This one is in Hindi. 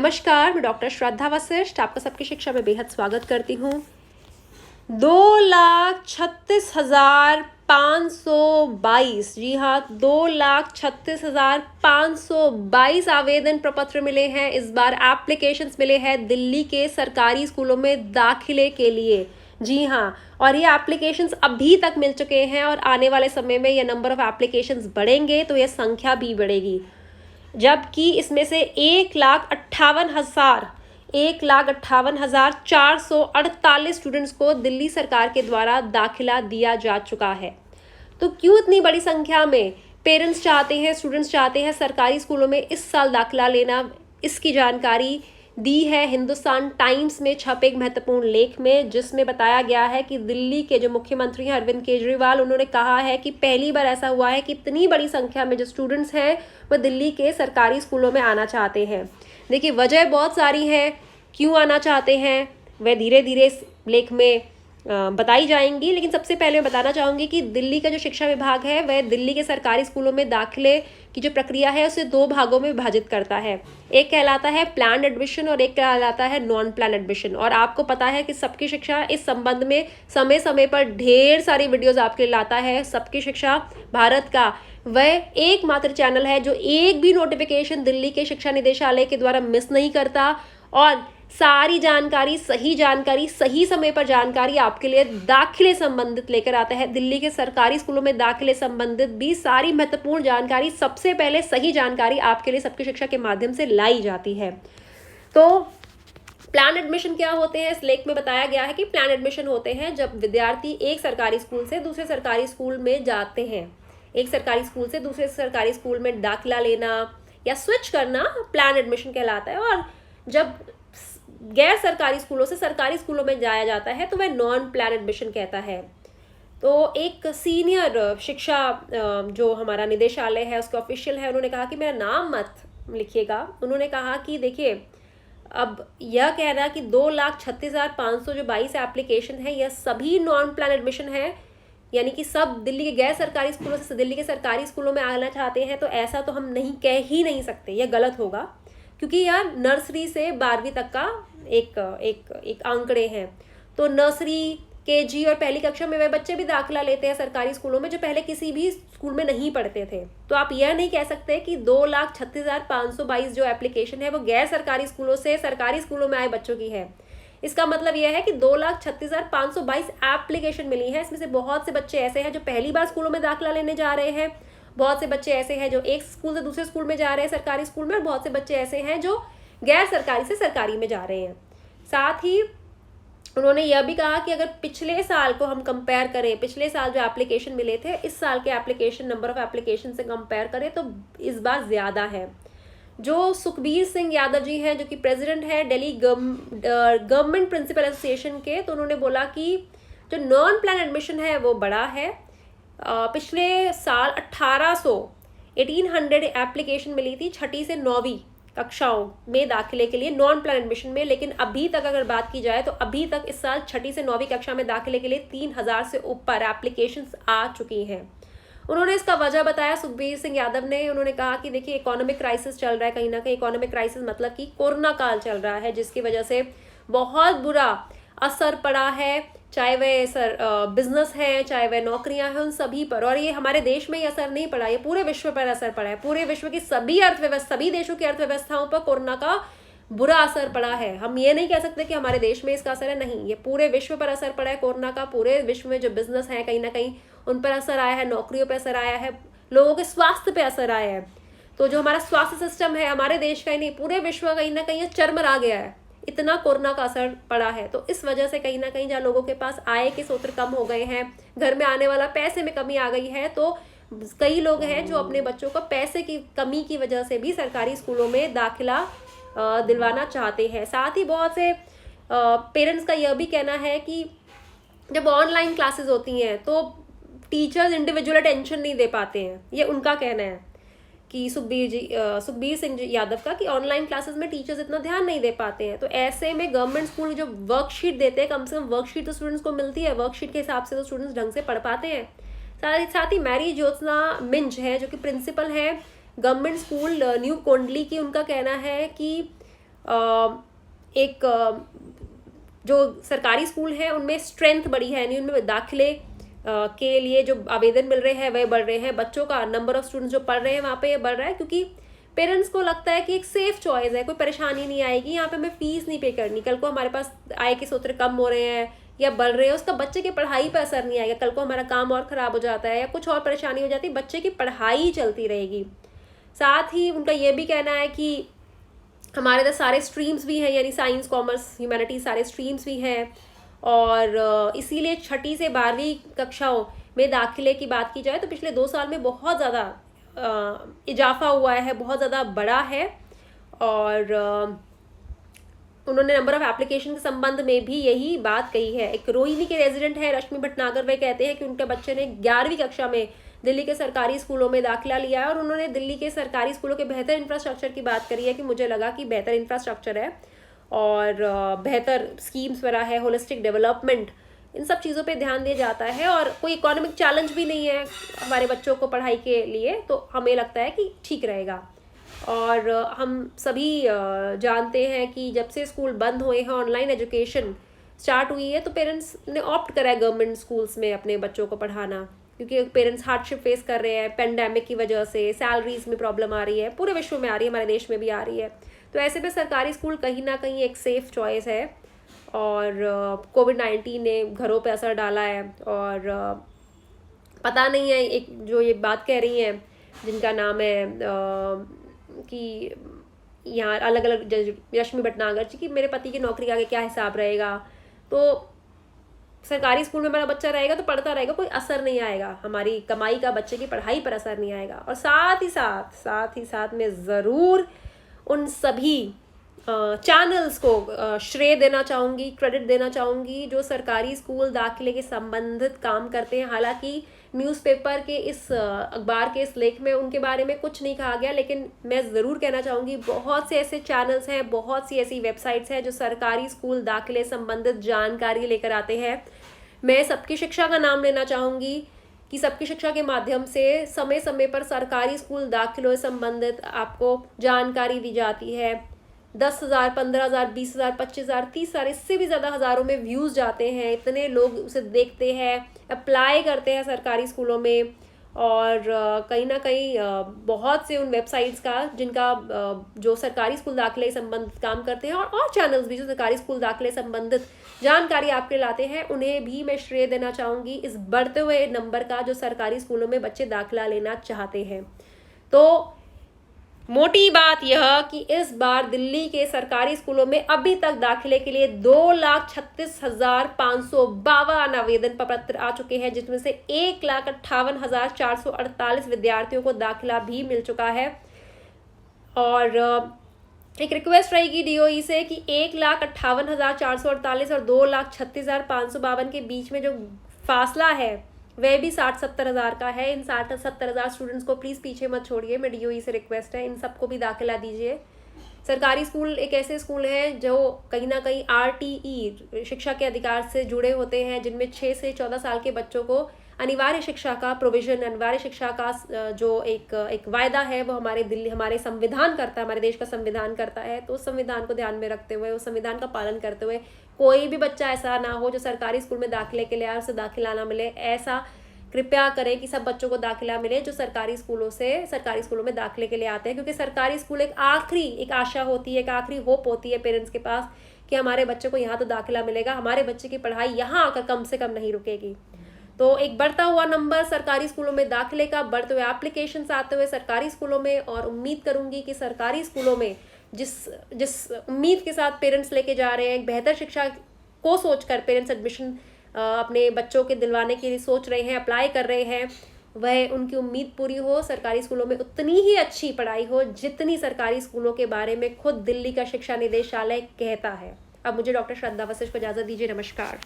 नमस्कार, मैं डॉक्टर श्रद्धा वशिष्ठ आपका सबकी शिक्षा में बेहद स्वागत करती हूँ। 2,36,522 जी हाँ, 2,36,522 आवेदन प्रपत्र मिले हैं। इस बार एप्लीकेशंस मिले हैं दिल्ली के सरकारी स्कूलों में दाखिले के लिए। जी हाँ, और ये एप्लीकेशंस अभी तक मिल चुके हैं और आने वाले समय में ये नंबर ऑफ एप्लीकेशंस बढ़ेंगे तो ये संख्या भी बढ़ेगी, जबकि इसमें से 1,58,448 स्टूडेंट्स को दिल्ली सरकार के द्वारा दाखिला दिया जा चुका है। तो क्यों इतनी बड़ी संख्या में पेरेंट्स चाहते हैं, स्टूडेंट्स चाहते हैं सरकारी स्कूलों में इस साल दाखिला लेना, इसकी जानकारी दी है हिंदुस्तान टाइम्स में छपे एक महत्वपूर्ण लेख में, जिसमें बताया गया है कि दिल्ली के जो मुख्यमंत्री हैं अरविंद केजरीवाल, उन्होंने कहा है कि पहली बार ऐसा हुआ है कि इतनी बड़ी संख्या में जो स्टूडेंट्स हैं वह दिल्ली के सरकारी स्कूलों में आना चाहते हैं। देखिए, वजह बहुत सारी है क्यों आना चाहते हैं, वह धीरे धीरे इस लेख में बताई जाएंगी। लेकिन सबसे पहले मैं बताना चाहूँगी कि दिल्ली का जो शिक्षा विभाग है वह दिल्ली के सरकारी स्कूलों में दाखिले की जो प्रक्रिया है उसे 2 भागों में विभाजित करता है। एक कहलाता है प्लान एडमिशन और एक कहलाता है नॉन प्लान एडमिशन। और आपको पता है कि सबकी शिक्षा इस संबंध में समय समय पर ढेर सारी वीडियोस आपके लिए लाता है। सबकी शिक्षा भारत का वह एकमात्र चैनल है जो एक भी नोटिफिकेशन दिल्ली के शिक्षा निदेशालय के द्वारा मिस नहीं करता और सारी जानकारी, सही समय पर जानकारी आपके लिए दाखिले संबंधित लेकर आता है। दिल्ली के सरकारी स्कूलों में दाखिले संबंधित भी सारी महत्वपूर्ण जानकारी, सबसे पहले सही जानकारी आपके लिए सबकी शिक्षा के माध्यम से लाई जाती है। तो प्लान एडमिशन क्या होते हैं, इस लेख में बताया गया है कि प्लान एडमिशन होते हैं जब विद्यार्थी एक सरकारी स्कूल से दूसरे सरकारी स्कूल में जाते हैं। एक सरकारी स्कूल से दूसरे सरकारी स्कूल में दाखिला लेना या स्विच करना प्लान एडमिशन कहलाता है। और जब गैर सरकारी स्कूलों से सरकारी स्कूलों में जाया जाता है तो वह नॉन प्लान एडमिशन कहता है। तो एक सीनियर शिक्षा जो हमारा निदेशालय है उसके ऑफिशियल है, उन्होंने कहा कि मेरा नाम मत लिखिएगा। उन्होंने कहा कि देखिए, अब यह कहना कि 2,36,522 एप्लीकेशन है यह सभी नॉन प्लान एडमिशन है, यानी कि सब दिल्ली के गैर सरकारी स्कूलों से दिल्ली के सरकारी स्कूलों में आना चाहते हैं, तो ऐसा तो हम नहीं कह ही नहीं सकते, यह गलत होगा। क्योंकि यार नर्सरी से 12वीं तक का एक आंकड़े हैं। तो नर्सरी, केजी और पहली कक्षा में वे बच्चे भी दाखिला लेते हैं सरकारी स्कूलों में जो पहले किसी भी स्कूल में नहीं पढ़ते थे। तो आप यह नहीं कह सकते कि 2,36,522 जो एप्लीकेशन है वो गैर सरकारी स्कूलों से सरकारी स्कूलों में आए बच्चों की है। इसका मतलब यह है कि 2,36,522 एप्लीकेशन मिली है। इसमें से बहुत से बच्चे ऐसे हैं जो पहली बार स्कूलों में दाखिला लेने जा रहे हैं, बहुत से बच्चे ऐसे हैं जो एक स्कूल से दूसरे स्कूल में जा रहे हैं सरकारी स्कूल में, और बहुत से बच्चे ऐसे हैं जो गैर सरकारी से सरकारी में जा रहे हैं। साथ ही उन्होंने यह भी कहा कि अगर पिछले साल को हम कंपेयर करें, पिछले साल जो एप्लीकेशन मिले थे इस साल के एप्लीकेशन नंबर ऑफ एप्लीकेशन से कंपेयर करें तो इस बार ज़्यादा है। जो सुखबीर सिंह यादव जी हैं जो कि प्रेसिडेंट है दिल्ली गवर्नमेंट प्रिंसिपल एसोसिएशन के, तो उन्होंने बोला कि जो नॉन प्लान एडमिशन है वो बड़ा है। पिछले साल 1800 एप्लीकेशन मिली थी 6ठी से 9वीं कक्षाओं में दाखिले के लिए नॉन प्लान एडमिशन में, लेकिन अभी तक अगर बात की जाए तो अभी तक इस साल 6ठी से 9वीं कक्षा में दाखिले के लिए 3,000 से ऊपर एप्लीकेशंस आ चुकी हैं। उन्होंने इसका वजह बताया सुखबीर सिंह यादव ने। उन्होंने कहा कि देखिए, इकोनॉमिक क्राइसिस चल रहा है, कहीं ना कहीं इकोनॉमिक क्राइसिस मतलब कि कोरोना काल चल रहा है, जिसकी वजह से बहुत बुरा असर पड़ा है, चाहे वह बिजनेस है, चाहे वह नौकरियां हैं, उन सभी पर। और ये हमारे देश में ही असर नहीं पड़ा, ये पूरे विश्व पर असर पड़ा है। पूरे विश्व की सभी देशों की अर्थव्यवस्थाओं पर कोरोना का बुरा असर पड़ा है। हम ये नहीं कह सकते कि हमारे देश में इसका असर है, नहीं, ये पूरे विश्व पर असर पड़ा है कोरोना का। पूरे विश्व में जो बिजनेस है कहीं ना कहीं उन पर असर आया है, नौकरियों पर असर आया है, लोगों के स्वास्थ्य पे असर आया है। तो जो हमारा स्वास्थ्य सिस्टम है हमारे देश का ही नहीं, पूरे विश्व का कहीं ना कहीं चरमरा गया है, इतना कोरोना का असर पड़ा है। तो इस वजह से कहीं ना कहीं जहाँ लोगों के पास आय के स्रोत कम हो गए हैं, घर में आने वाला पैसे में कमी आ गई है, तो कई लोग हैं जो अपने बच्चों को पैसे की कमी की वजह से भी सरकारी स्कूलों में दाखिला दिलवाना चाहते हैं। साथ ही बहुत से पेरेंट्स का यह भी कहना है कि जब ऑनलाइन क्लासेस होती हैं तो टीचर्स इंडिविजुअल अटेंशन नहीं दे पाते हैं। ये उनका कहना है कि सुखबीर सिंह यादव का, कि ऑनलाइन क्लासेस में टीचर्स इतना ध्यान नहीं दे पाते हैं। तो ऐसे में गवर्नमेंट स्कूल जो वर्कशीट देते हैं, कम से कम वर्कशीट तो स्टूडेंट्स को मिलती है, वर्कशीट के हिसाब से तो स्टूडेंट्स ढंग से पढ़ पाते हैं। साथ ही मैरी ज्योत्सना मिंज है जो कि प्रिंसिपल है गवर्नमेंट स्कूल न्यू कोंडली की। उनका कहना है कि एक जो सरकारी स्कूल हैं उनमें स्ट्रेंथ बढ़ी है, यानी उनमें दाखिले के लिए जो आवेदन मिल रहे हैं वह बढ़ रहे हैं, बच्चों का नंबर ऑफ स्टूडेंट्स जो पढ़ रहे हैं वहाँ पे ये बढ़ रहा है, क्योंकि पेरेंट्स को लगता है कि एक सेफ चॉइस है, कोई परेशानी नहीं आएगी, यहाँ पे हमें फीस नहीं पे करनी, कल को हमारे पास आय के स्रोत कम हो रहे हैं या बढ़ रहे हैं, उसका बच्चे की पढ़ाई पर असर नहीं आएगा, कल को हमारा काम और ख़राब हो जाता है या कुछ और परेशानी हो जाती है, बच्चे की पढ़ाई चलती रहेगी। साथ ही उनका ये भी कहना है कि हमारे इधर सारे स्ट्रीम्स भी हैं, यानी साइंस, कॉमर्स, ह्यूमैनिटीज सारे स्ट्रीम्स भी हैं, और इसीलिए 6ठी से 12वीं कक्षाओं में दाखिले की बात की जाए तो पिछले 2 साल में बहुत ज़्यादा इजाफा हुआ है, बहुत ज़्यादा बड़ा है। और उन्होंने नंबर ऑफ एप्लीकेशन के संबंध में भी यही बात कही है। एक रोहिणी के रेजिडेंट है रश्मि भटनागर, वे कहते हैं कि उनके बच्चे ने 11वीं कक्षा में दिल्ली के सरकारी स्कूलों में दाखिला लिया है, और उन्होंने दिल्ली के सरकारी स्कूलों के बेहतर इंफ्रास्ट्रक्चर की बात करी है कि मुझे लगा कि बेहतर इंफ्रास्ट्रक्चर है और बेहतर स्कीम्स वगैरह है, होलिस्टिक डेवलपमेंट, इन सब चीज़ों पे ध्यान दिया जाता है, और कोई इकोनॉमिक चैलेंज भी नहीं है हमारे बच्चों को पढ़ाई के लिए, तो हमें लगता है कि ठीक रहेगा। और हम सभी जानते हैं कि जब से स्कूल बंद हुए हैं, ऑनलाइन एजुकेशन स्टार्ट हुई है, तो पेरेंट्स ने ऑप्ट करा है गवर्नमेंट स्कूल्स में अपने बच्चों को पढ़ाना, क्योंकि पेरेंट्स हार्डशिप फेस कर रहे हैं पेंडेमिक की वजह से, सैलरीज में प्रॉब्लम आ रही है, पूरे विश्व में आ रही है, हमारे देश में भी आ रही है। तो ऐसे में सरकारी स्कूल कहीं ना कहीं एक सेफ चॉइस है। और कोविड-19 ने घरों पे असर डाला है, और पता नहीं है, एक जो ये बात कह रही हैं जिनका नाम है कि यहाँ अलग अलग रश्मि भटनागर जी, कि मेरे पति की नौकरी का आगे क्या हिसाब रहेगा, तो सरकारी स्कूल में हमारा बच्चा रहेगा तो पढ़ता रहेगा, कोई असर नहीं आएगा, हमारी कमाई का बच्चे की पढ़ाई पर असर नहीं आएगा। और साथ ही साथ मैं ज़रूर उन सभी चैनल्स को श्रेय देना चाहूँगी, क्रेडिट देना चाहूँगी जो सरकारी स्कूल दाखिले के संबंधित काम करते हैं। हालांकि न्यूज़पेपर के इस अखबार के इस लेख में उनके बारे में कुछ नहीं कहा गया, लेकिन मैं ज़रूर कहना चाहूँगी बहुत से ऐसे चैनल्स हैं, बहुत सी ऐसी वेबसाइट्स हैं जो सरकारी स्कूल दाखिले संबंधित जानकारी लेकर आते हैं। मैं सबकी शिक्षा का नाम लेना चाहूँगी कि सबकी शिक्षा के माध्यम से समय समय पर सरकारी स्कूल दाखिलों से संबंधित आपको जानकारी दी जाती है। 10,000, 15,000, 20,000, 25,000, 30,000, इससे भी ज़्यादा हज़ारों में व्यूज़ जाते हैं, इतने लोग उसे देखते हैं, अप्लाई करते हैं सरकारी स्कूलों में। और कहीं ना कहीं बहुत से उन वेबसाइट्स का जिनका जो सरकारी स्कूल दाखिले संबंधित काम करते हैं, और चैनल्स भी जो सरकारी स्कूल दाखिले संबंधित जानकारी आपके लाते हैं, उन्हें भी मैं श्रेय देना चाहूँगी इस बढ़ते हुए नंबर का जो सरकारी स्कूलों में बच्चे दाखिला लेना चाहते हैं। तो मोटी बात यह कि इस बार दिल्ली के सरकारी स्कूलों में अभी तक दाखिले के लिए 2,36,552 आवेदन पत्र आ चुके हैं, जिसमें से 1,58,448 विद्यार्थियों को दाखिला भी मिल चुका है। और एक रिक्वेस्ट रहेगी डीओई से कि 1,58,448 और 2,36,552 के बीच में जो फासला है वह भी 60-70 हज़ार का है। इन 60-70 हज़ार स्टूडेंट्स को प्लीज़ पीछे मत छोड़िए, मैं डीओई से रिक्वेस्ट है, इन सबको भी दाखिला दीजिए। सरकारी स्कूल एक ऐसे स्कूल हैं जो कहीं ना कहीं आरटीई शिक्षा के अधिकार से जुड़े होते हैं, जिनमें 6 से 14 साल के बच्चों को अनिवार्य शिक्षा का प्रोविज़न, अनिवार्य शिक्षा का जो एक वायदा है वो हमारे संविधान करता है, हमारे देश का संविधान करता है। तो उस संविधान को ध्यान में रखते हुए, उस संविधान का पालन करते हुए कोई भी बच्चा ऐसा ना हो जो सरकारी स्कूल में दाखिले के लिए आए उसे दाखिला ना मिले। ऐसा कृपया करें कि सब बच्चों को दाखिला मिले जो सरकारी स्कूलों में दाखिले के लिए आते हैं, क्योंकि सरकारी स्कूल एक आशा होती है, एक आखिरी होप होती है पेरेंट्स के पास कि हमारे बच्चे को यहाँ तो दाखिला मिलेगा, हमारे बच्चे की पढ़ाई यहाँ आकर कम से कम नहीं रुकेगी। तो एक बढ़ता हुआ नंबर सरकारी स्कूलों में दाखिले का, बढ़ते हुए एप्लीकेशंस आते हुए सरकारी स्कूलों में, और उम्मीद करूंगी कि सरकारी स्कूलों में जिस उम्मीद के साथ पेरेंट्स लेके जा रहे हैं, बेहतर शिक्षा को सोचकर पेरेंट्स एडमिशन अपने बच्चों के दिलवाने के लिए सोच रहे हैं, अप्लाई कर रहे हैं, वह उनकी उम्मीद पूरी हो। सरकारी स्कूलों में उतनी ही अच्छी पढ़ाई हो जितनी सरकारी स्कूलों के बारे में खुद दिल्ली का शिक्षा निदेशालय कहता है। अब मुझे डॉक्टर श्रद्धा वशिष्ठ को इजाज़त दीजिए। नमस्कार।